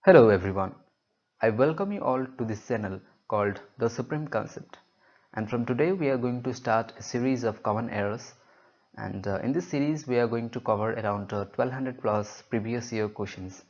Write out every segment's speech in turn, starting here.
Hello everyone, I welcome you all to this channel called The Supreme Concept, and from today we are going to start a series of common errors, and in this series we are going to cover around 1200 plus previous year questions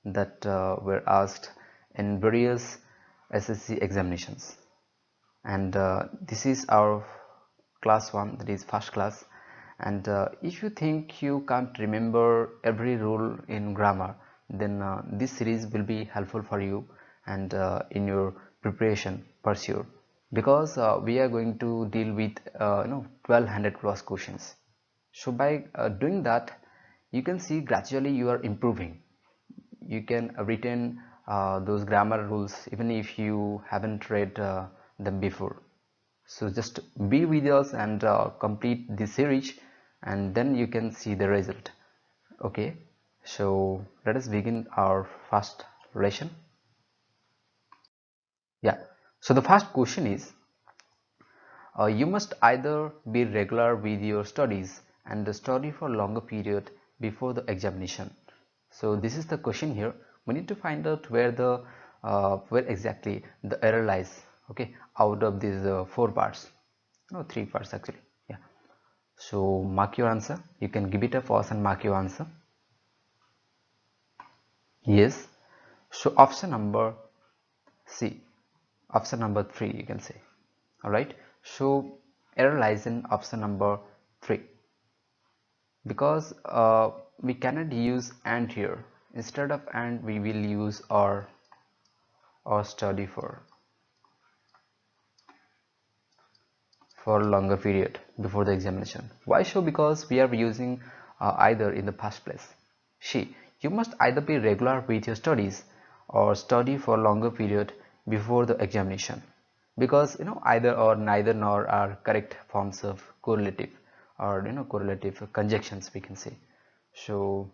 that were asked in various SSC examinations. And this is our class 1, that is first class. And if you think you can't remember every rule in grammar, then this series will be helpful for you and in your preparation for sure, because we are going to deal with 1200 plus questions. So by doing that, you can see gradually you are improving. You can retain those grammar rules even if you haven't read them before. So just be with us and complete the series, and then you can see the result. Okay, so let us begin our first lesson. Yeah, so the first question is, you must either be regular with your studies and study for longer period before the examination. So this is the question here. We need to find out where exactly the error lies. Okay, out of these four parts, no, three parts actually. Yeah. So mark your answer. You can give it a pause and mark your answer. Yes. So option number C. Option number 3, you can say. Alright. So error lies in option number 3, because we cannot use and here. Instead of and, we will use or study for longer period before the examination. Why so? Because we are using either in the first place. See, you must either be regular with your studies or study for longer period before the examination, because either or, neither nor are correct forms of correlative or correlative conjunctions, we can say. So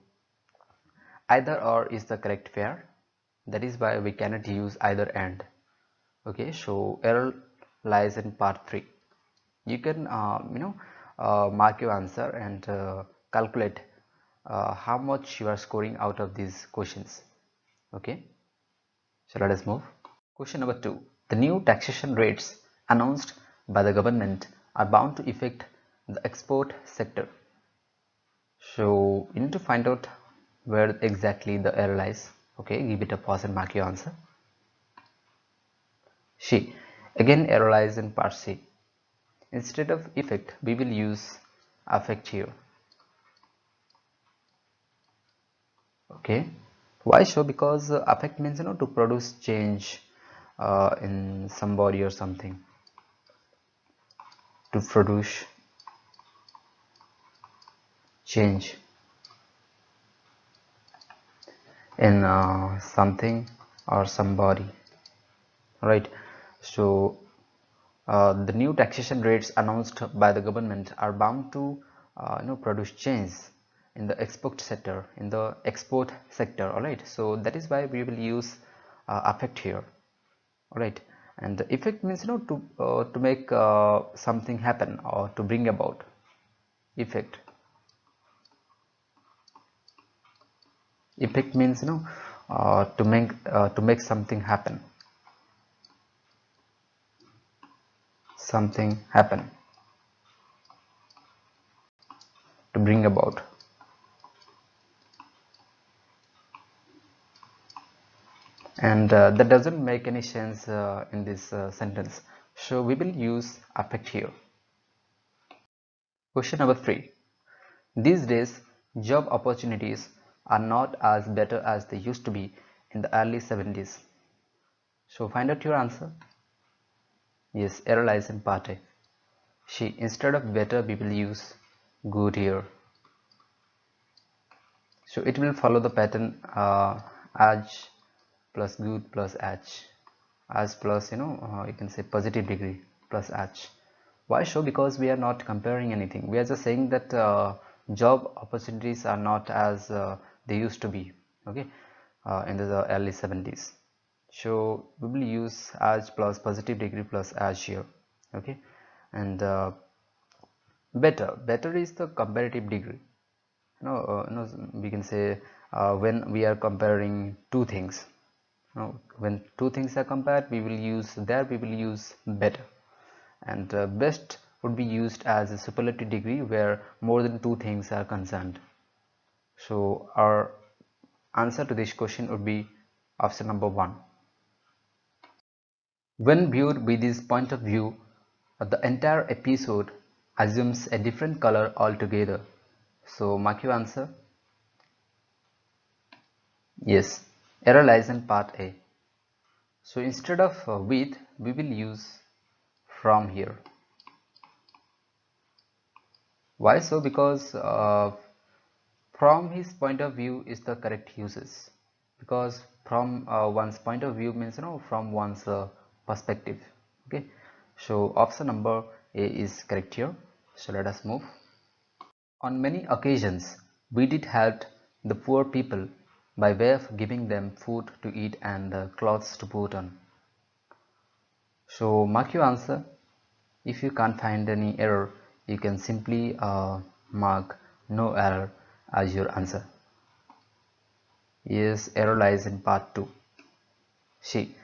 either or is the correct pair. That is why we cannot use either and. Okay, so error lies in part 3. You can mark your answer and calculate how much you are scoring out of these questions. Okay, so let us move. Question number 2. The new taxation rates announced by the government are bound to affect the export sector. So you need to find out where exactly the error lies. Okay, give it a pause and mark your answer. C. Again, error lies in part C. Instead of effect, we will use affect here. Okay, why so? Because affect means to produce change in somebody or something, to produce change in something or somebody, right? So the new taxation rates announced by the government are bound to produce change in the export sector. All right, so that is why we will use affect here. All right, and the effect means to make something happen or to bring about. Effect means to make something happen, to bring about. And that doesn't make any sense in this sentence, so we will use affect here. Question number 3. These days job opportunities are not as better as they used to be in the early 70s. So find out your answer. Yes, error lies in part A. See, instead of better we will use good here. So it will follow the pattern as plus good plus as plus you can say positive degree plus h. Why so? Because we are not comparing anything, we are just saying that job opportunities are not as they used to be, okay, in the early 70s. So we will use as plus positive degree plus as here. Okay, and better is the comparative degree. We can say when we are comparing two things. Now, when two things are compared, we will use better, and best would be used as a superlative degree where more than two things are concerned. So our answer to this question would be option number 1. When viewed with this point of view, the entire episode assumes a different color altogether. So mark your answer. Yes, error lies in part A. So instead of with, we will use from here. Why so? Because from his point of view is the correct uses. Because from one's point of view means from one's perspective. Okay, so option number A is correct here. So let us move. On many occasions, we did help the poor people by way of giving them food to eat and clothes to put on. So mark your answer. If you can't find any error, you can simply mark no error as your answer. Yes, error lies in part 2. See,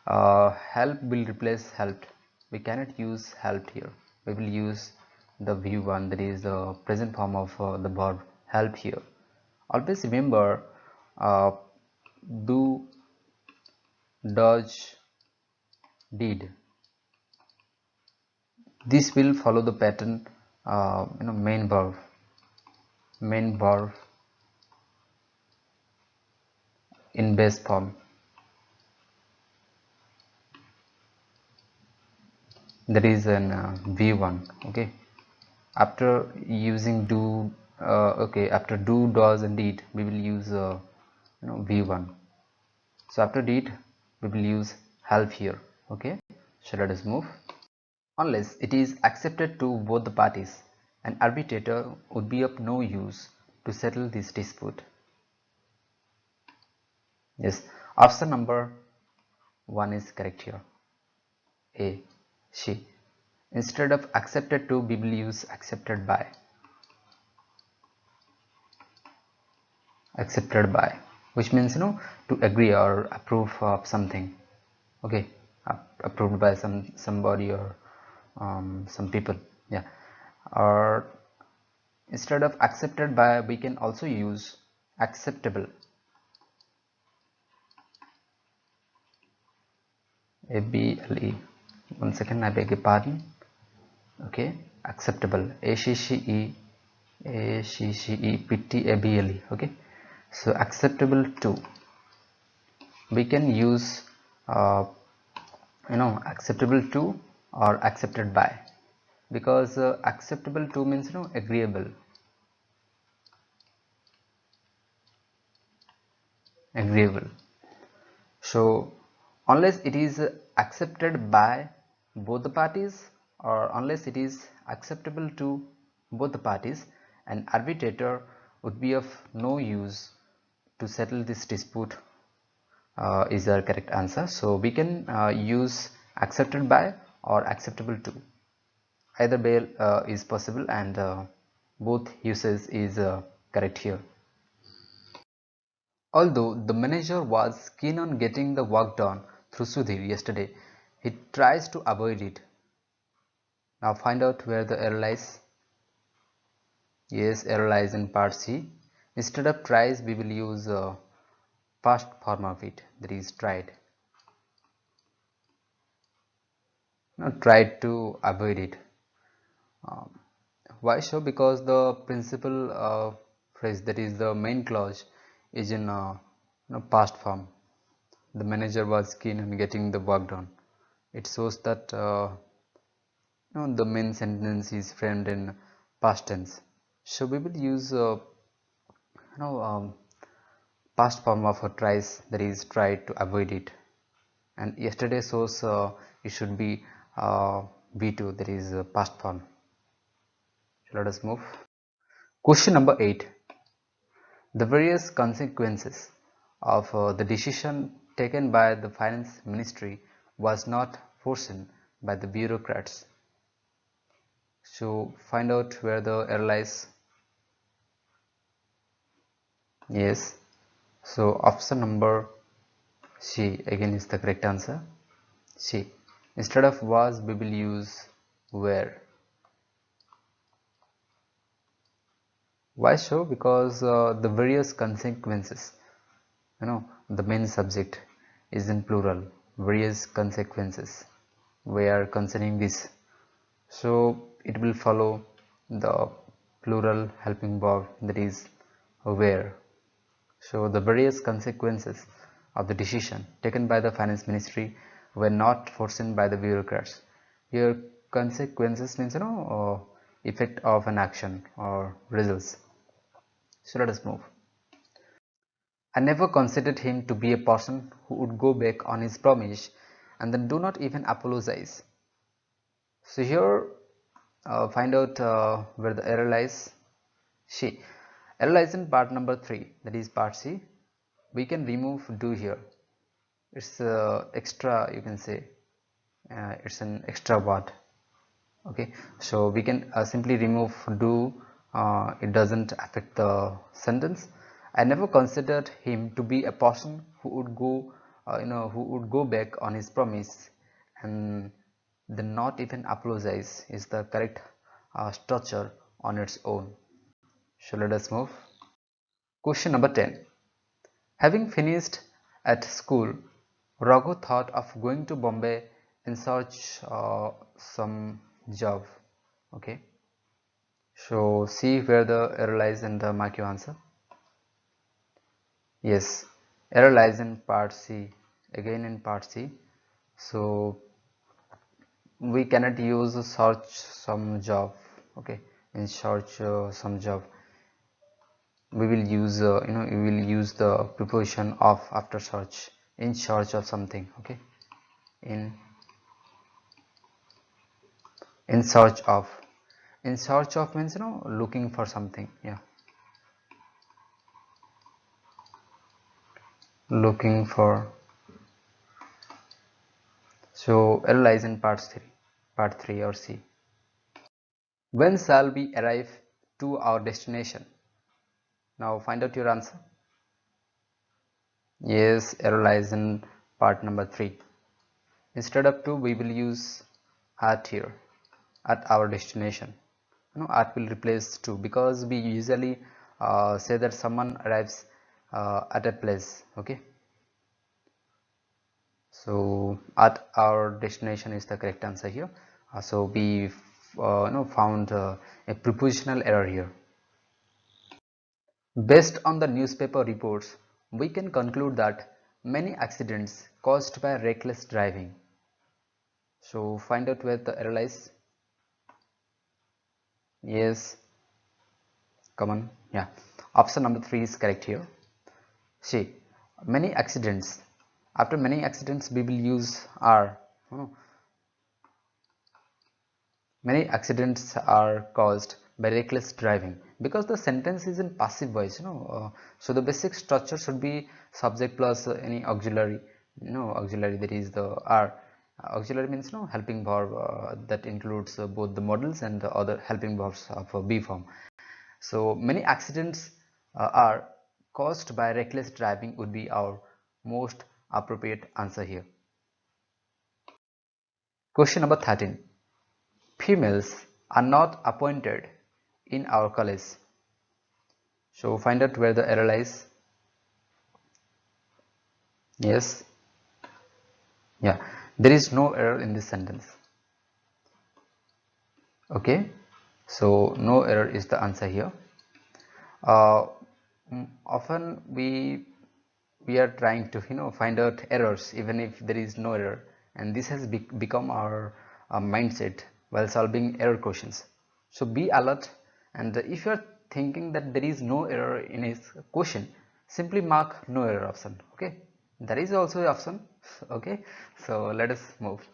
help will replace helped. We cannot use helped here. We will use the view one, that is the present form of the verb help here. Always remember do, does, did. This will follow the pattern main verb in base form. That is an v1. Okay, after using do okay, after do, does and did, we will use v1. So after did, we will use help here. Okay, so let us move. Unless it is accepted to both the parties, an arbitrator would be of no use to settle this dispute. Yes, option number 1 is correct here. A, she. Instead of accepted to, we will use accepted by. Accepted by, which means to agree or approve of something. Okay, approved by somebody or some people. Yeah, or instead of accepted by, we can also use acceptable. ABLE. 1 second, I beg your pardon. Okay, acceptable. ACCE Okay, so acceptable to, we can use acceptable to or accepted by, because acceptable to means agreeable. So unless it is accepted by both the parties, or unless it is acceptable to both the parties, an arbitrator would be of no use to settle this dispute is the correct answer. So we can use accepted by or acceptable to. Either way is possible, and both uses is correct here. Although the manager was keen on getting the work done through Sudhir yesterday, he tries to avoid it. Now find out where the error lies. Yes, error lies in part C. Instead of tries, we will use past form of it, that is tried. Now tried to avoid it. Why so? Because the principal phrase, that is the main clause, is in past form. The manager was keen on getting the work done. It shows that the main sentence is framed in past tense. So we will use past form of a tries, that is tried to avoid it. And yesterday shows it should be V2, that is past form. So let us move. Question number 8. The various consequences of the decision taken by the finance ministry was not foreseen by the bureaucrats. So find out where the error lies. Yes, so option number She again is the correct answer. She. Instead of was, we will use were. Why so? Because the various consequences, the main subject is in plural. Various consequences. We are concerning this. So it will follow the plural helping verb, that is where. So the various consequences of the decision taken by the finance ministry were not foreseen by the bureaucrats. Here consequences means effect of an action or results. So let us move. I never considered him to be a person who would go back on his promise and then do not even apologize. So here find out where the error lies. She. Error lies in part number 3, that is part C. We can remove do here. It's extra, you can say. It's an extra word. Okay, so we can simply remove do. It doesn't affect the sentence. I never considered him to be a person who would go who would go back on his promise and then not even apologize is the correct structure on its own. So let us move. Question number 10. Having finished at school, Raghu thought of going to Bombay in search some job. Okay, so see where the error lies and mark your answer. Yes, error lies in part C. Again in part C. So we cannot use search some job. Okay, in search some job, we will use we will use the preposition of after search, in search of something. Okay, in in search of. In search of means looking for something. Yeah, looking for. So L lies in part 3 or C. When shall we arrive to our destination? Now find out your answer. Yes, L lies in part number 3. Instead of to, we will use at here, at our destination. At will replace to, because we usually say that someone arrives at a place. Okay, so at our destination is the correct answer here. So we found a prepositional error here. Based on the newspaper reports, we can conclude that many accidents caused by reckless driving. So find out where the error lies. Yes, come on. Yeah, option number 3 is correct here. See, many accidents. After many accidents, we will use are. Many accidents are caused by reckless driving, because the sentence is in passive voice. So the basic structure should be subject plus any auxiliary. Auxiliary, that is the are. Auxiliary means helping verb that includes both the models and the other helping verbs of be form. So many accidents are caused by reckless driving would be our most appropriate answer here. Question number 13. Females are not appointed in our college. So find out where the error lies. Yes. Yeah. There is no error in this sentence. Okay. So no error is the answer here. Uh, Often we are trying to find out errors even if there is no error, and this has become our mindset while solving error questions. So be alert, and if you are thinking that there is no error in his question, simply mark no error option. Okay, that is also an option. Okay, so let us move.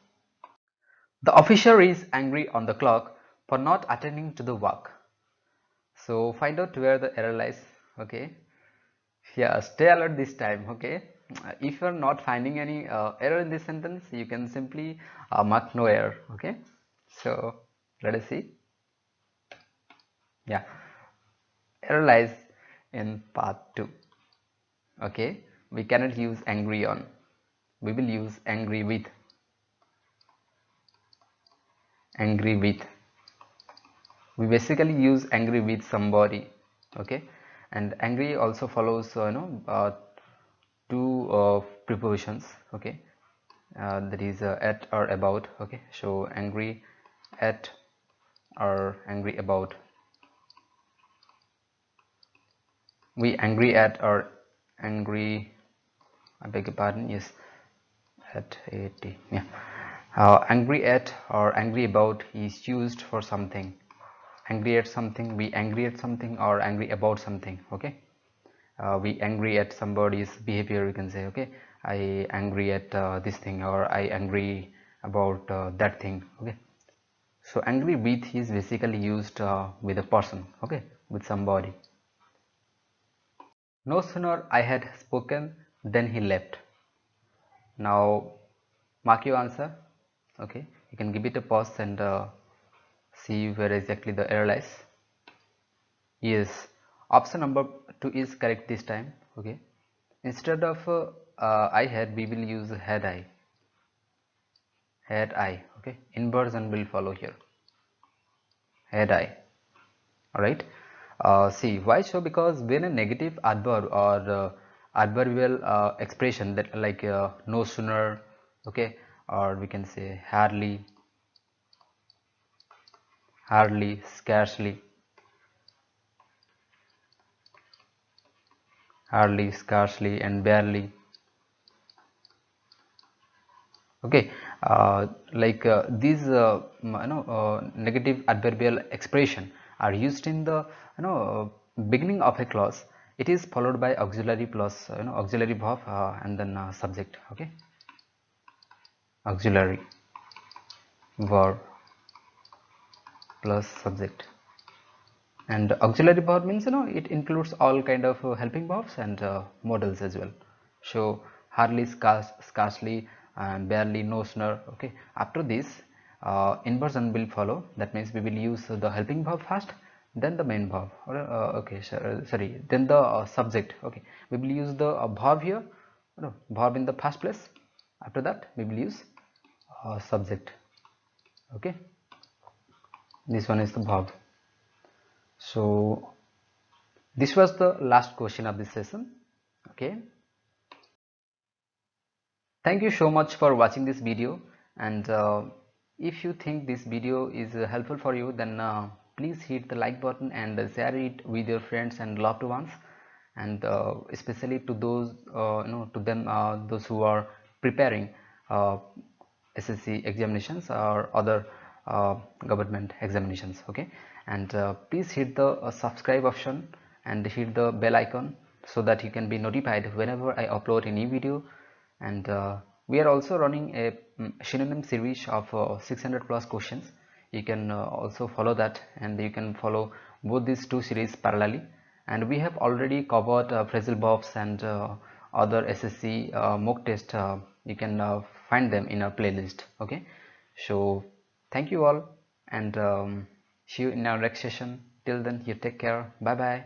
The officer is angry on the clerk for not attending to the work. So find out where the error lies. Okay, yeah, stay alert this time. Okay, if you are not finding any error in this sentence, you can simply mark no error. Okay, so let us see. Yeah, error lies in part 2. Okay, we cannot use angry on. we will use angry with. Angry with, we basically use angry with somebody. Okay, and angry also follows two prepositions. Okay, that is at or about. Okay, so angry at or angry about. We angry at or angry, I beg your pardon, yes, at 80, yeah. Angry at or angry about is used for something. Angry at something, we angry at something, or angry about something. Okay, we angry at somebody's behavior, you can say. Okay, I angry at this thing, or I angry about that thing. Okay, so angry with is basically used with a person. Okay, with somebody. No sooner I had spoken than he left. Now mark your answer. Okay, you can give it a pause and see where exactly the error lies. Yes, option number 2 is correct this time. Okay, instead of I had, we will use had I. Had I. Okay, inversion will follow here. Had I. Alright, see why so, because when a negative adverb or adverbial expression, that like no sooner, okay, or we can say hardly, hardly, scarcely, hardly, scarcely, and barely. Okay, like these negative adverbial expression are used in the beginning of a clause. It is followed by auxiliary plus auxiliary verb and then subject. Okay, auxiliary verb plus subject. And auxiliary verb means it includes all kind of helping verbs and modals as well. So hardly, scarcely, and barely, no sooner. Okay, after this inversion will follow. That means we will use the helping verb first, then the main verb, or okay, sorry, then the subject. Okay, we will use the verb here, verb in the first place. After that we will use subject. Okay, this one is the verb. So this was the last question of this session. Okay, thank you so much for watching this video, and if you think this video is helpful for you, then please hit the like button and share it with your friends and loved ones, and especially to those to them, those who are preparing uh, SSC examinations or other government examinations. Okay, and please hit the subscribe option and hit the bell icon so that you can be notified whenever I upload a new video. And we are also running a synonym series of 600 plus questions. You can also follow that, and you can follow both these two series parallelly. And we have already covered phrasal verbs and other SSC mock test. You can find them in our playlist. Okay, so thank you all, and see you in our next session. Till then, you take care. Bye bye.